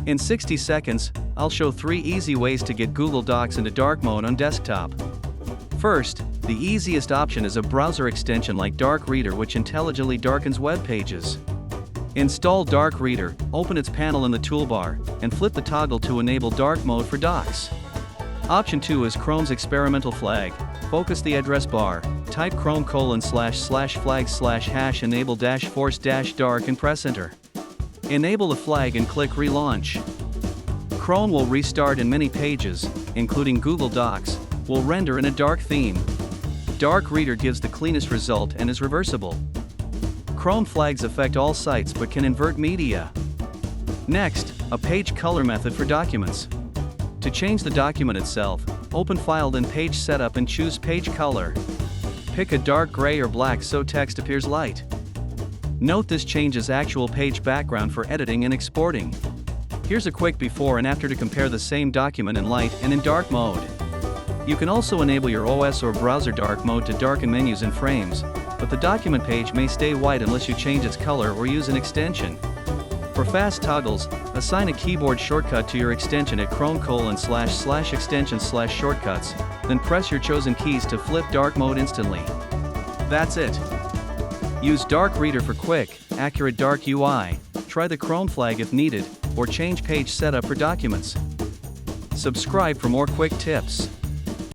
In 60 seconds, I'll show 3 easy ways to get Google Docs into dark mode on desktop. First, the easiest option is a browser extension like Dark Reader, which intelligently darkens web pages. Install Dark Reader, open its panel in the toolbar, and flip the toggle to enable dark mode for Docs. Option 2 is Chrome's experimental flag. Focus the address bar, type chrome://flag/ enable-force-dark and press enter. Enable the flag and click relaunch. Chrome will restart and many pages, including Google Docs, will render in a dark theme. Dark Reader gives the cleanest result and is reversible. Chrome flags affect all sites but can invert media. Next, a page color method for documents. To change the document itself, open File then Page Setup and choose Page Color. Pick a dark gray or black so text appears light. Note this changes actual page background for editing and exporting. Here's a quick before and after to compare the same document in light and in dark mode. You can also enable your OS or browser dark mode to darken menus and frames, but the document page may stay white unless you change its color or use an extension. For fast toggles, assign a keyboard shortcut to your extension at chrome://extensions/shortcuts, then press your chosen keys to flip dark mode instantly. That's it. Use Dark Reader for quick, accurate dark UI, try the Chrome flag if needed, or change page setup for documents. Subscribe for more quick tips.